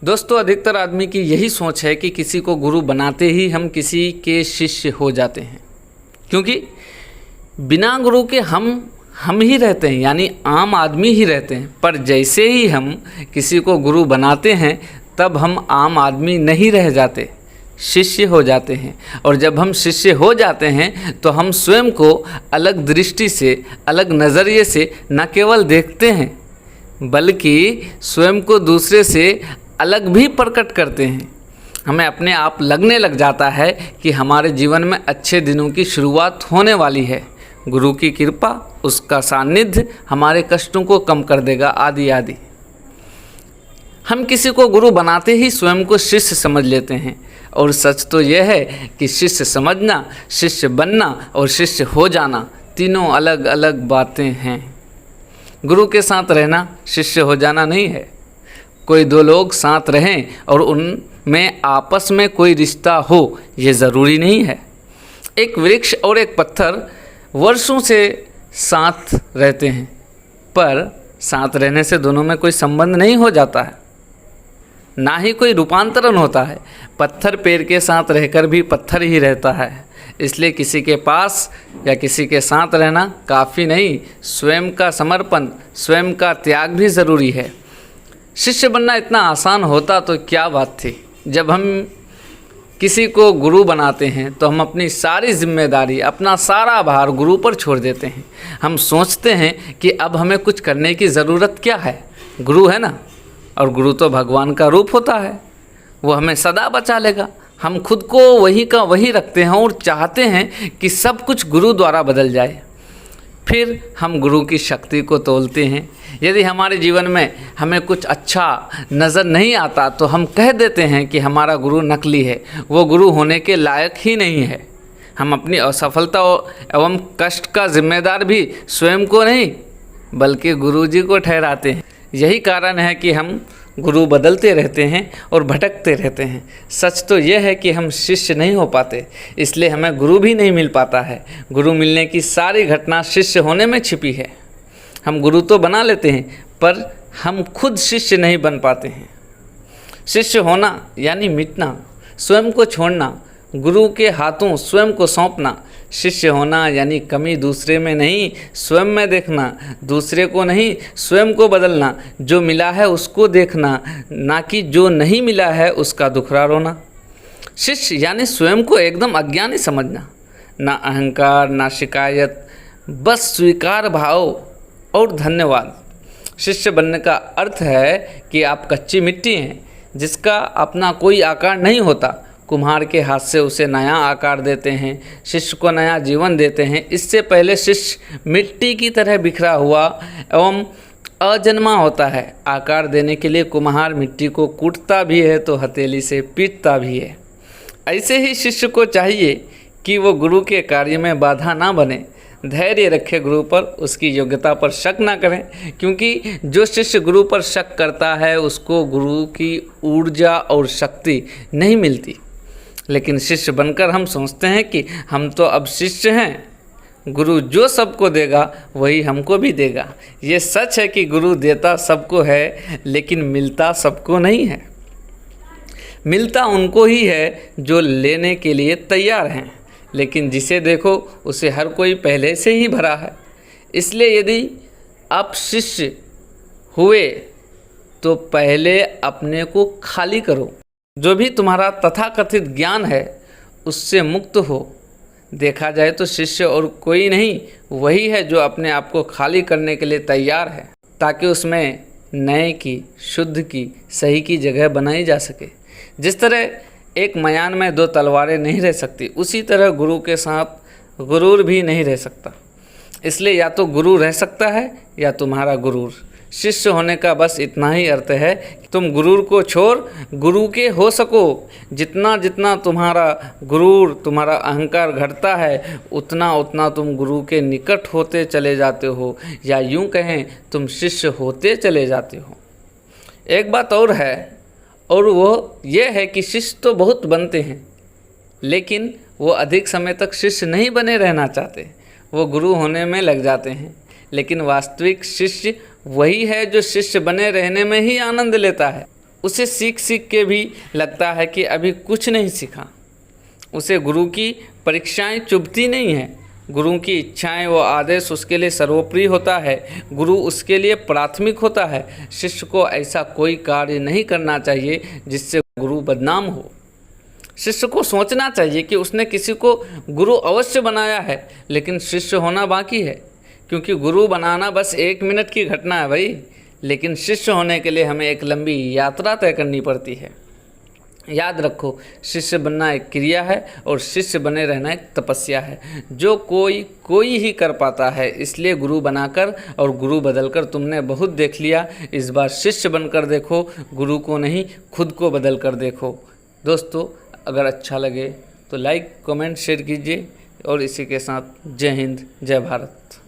दोस्तों, अधिकतर आदमी की यही सोच है कि किसी को गुरु बनाते ही हम किसी के शिष्य हो जाते हैं, क्योंकि बिना गुरु के हम ही रहते हैं, यानी आम आदमी ही रहते हैं। पर जैसे ही हम किसी को गुरु बनाते हैं तब हम आम आदमी नहीं रह जाते, शिष्य हो जाते हैं। और जब हम शिष्य हो जाते हैं तो हम स्वयं को अलग दृष्टि से, अलग नज़रिए से न केवल देखते हैं बल्कि स्वयं को दूसरे से अलग भी प्रकट करते हैं। हमें अपने आप लगने लग जाता है कि हमारे जीवन में अच्छे दिनों की शुरुआत होने वाली है। गुरु की कृपा, उसका सानिध्य हमारे कष्टों को कम कर देगा, आदि आदि। हम किसी को गुरु बनाते ही स्वयं को शिष्य समझ लेते हैं, और सच तो यह है कि शिष्य समझना, शिष्य बनना और शिष्य हो जाना तीनों अलग अलग बातें हैं। गुरु के साथ रहना शिष्य हो जाना नहीं है। कोई दो लोग साथ रहें और उनमें आपस में कोई रिश्ता हो, ये ज़रूरी नहीं है। एक वृक्ष और एक पत्थर वर्षों से साथ रहते हैं, पर साथ रहने से दोनों में कोई संबंध नहीं हो जाता है, ना ही कोई रूपांतरण होता है। पत्थर पेड़ के साथ रहकर भी पत्थर ही रहता है। इसलिए किसी के पास या किसी के साथ रहना काफ़ी नहीं, स्वयं का समर्पण, स्वयं का त्याग भी ज़रूरी है। शिष्य बनना इतना आसान होता तो क्या बात थी। जब हम किसी को गुरु बनाते हैं तो हम अपनी सारी जिम्मेदारी, अपना सारा भार गुरु पर छोड़ देते हैं। हम सोचते हैं कि अब हमें कुछ करने की ज़रूरत क्या है, गुरु है ना, और गुरु तो भगवान का रूप होता है, वो हमें सदा बचा लेगा। हम खुद को वही का वही रखते हैं और चाहते हैं कि सब कुछ गुरु द्वारा बदल जाए। फिर हम गुरु की शक्ति को तोलते हैं। यदि हमारे जीवन में हमें कुछ अच्छा नज़र नहीं आता तो हम कह देते हैं कि हमारा गुरु नकली है, वो गुरु होने के लायक ही नहीं है। हम अपनी असफलता एवं कष्ट का जिम्मेदार भी स्वयं को नहीं बल्कि गुरु जी को ठहराते हैं। यही कारण है कि हम गुरु बदलते रहते हैं और भटकते रहते हैं। सच तो यह है कि हम शिष्य नहीं हो पाते, इसलिए हमें गुरु भी नहीं मिल पाता है। गुरु मिलने की सारी घटना शिष्य होने में छिपी है। हम गुरु तो बना लेते हैं पर हम खुद शिष्य नहीं बन पाते हैं। शिष्य होना यानी मिटना, स्वयं को छोड़ना, गुरु के हाथों स्वयं को सौंपना। शिष्य होना यानी कमी दूसरे में नहीं, स्वयं में देखना, दूसरे को नहीं स्वयं को बदलना। जो मिला है उसको देखना, ना कि जो नहीं मिला है उसका दुखड़ा रोना। शिष्य यानी स्वयं को एकदम अज्ञानी समझना, ना अहंकार ना शिकायत, बस स्वीकार भाव और धन्यवाद। शिष्य बनने का अर्थ है कि आप कच्ची मिट्टी हैं जिसका अपना कोई आकार नहीं होता। कुम्हार के हाथ से उसे नया आकार देते हैं, शिष्य को नया जीवन देते हैं। इससे पहले शिष्य मिट्टी की तरह बिखरा हुआ एवं अजन्मा होता है। आकार देने के लिए कुम्हार मिट्टी को कूटता भी है तो हथेली से पीटता भी है। ऐसे ही शिष्य को चाहिए कि वो गुरु के कार्य में बाधा ना बने, धैर्य रखे गुरु पर, उसकी योग्यता पर शक ना करें, क्योंकि जो शिष्य गुरु पर शक करता है उसको गुरु की ऊर्जा और शक्ति नहीं मिलती। लेकिन शिष्य बनकर हम सोचते हैं कि हम तो अब शिष्य हैं, गुरु जो सबको देगा वही हमको भी देगा। ये सच है कि गुरु देता सबको है लेकिन मिलता सबको नहीं है। मिलता उनको ही है जो लेने के लिए तैयार हैं, लेकिन जिसे देखो उसे हर कोई पहले से ही भरा है। इसलिए यदि आप शिष्य हुए तो पहले अपने को खाली करो। जो भी तुम्हारा तथाकथित ज्ञान है उससे मुक्त हो। देखा जाए तो शिष्य और कोई नहीं, वही है जो अपने आप को खाली करने के लिए तैयार है, ताकि उसमें नए की, शुद्ध की, सही की जगह बनाई जा सके। जिस तरह एक मयान में दो तलवारें नहीं रह सकती, उसी तरह गुरु के साथ गुरूर भी नहीं रह सकता। इसलिए या तो गुरु रह सकता है या तुम्हारा गुरूर। शिष्य होने का बस इतना ही अर्थ है कि तुम गुरूर को छोड़ गुरु के हो सको। जितना जितना तुम्हारा गुरूर, तुम्हारा अहंकार घटता है, उतना उतना तुम गुरु के निकट होते चले जाते हो, या यूं कहें तुम शिष्य होते चले जाते हो। एक बात और है, और वो ये है कि शिष्य तो बहुत बनते हैं, लेकिन वो अधिक समय तक शिष्य नहीं बने रहना चाहते। वो गुरु होने में लग जाते हैं। लेकिन वास्तविक शिष्य वही है जो शिष्य बने रहने में ही आनंद लेता है। उसे सीख सीख के भी लगता है कि अभी कुछ नहीं सीखा। उसे गुरु की परीक्षाएं चुभती नहीं हैं। गुरु की इच्छाएं व आदेश उसके लिए सर्वोपरि होता है। गुरु उसके लिए प्राथमिक होता है। शिष्य को ऐसा कोई कार्य नहीं करना चाहिए जिससे गुरु बदनाम हो। शिष्य को सोचना चाहिए कि उसने किसी को गुरु अवश्य बनाया है, लेकिन शिष्य होना बाकी है। क्योंकि गुरु बनाना बस 1 मिनट की घटना है भाई, लेकिन शिष्य होने के लिए हमें एक लंबी यात्रा तय करनी पड़ती है। याद रखो, शिष्य बनना एक क्रिया है और शिष्य बने रहना एक तपस्या है, जो कोई ही कर पाता है। इसलिए गुरु बनाकर और गुरु बदलकर तुमने बहुत देख लिया। इस बार शिष्य बनकर देखो, गुरु को नहीं खुद को बदल कर देखो। दोस्तों, अगर अच्छा लगे तो लाइक कमेंट शेयर कीजिए और इसी के साथ जय हिंद जय भारत।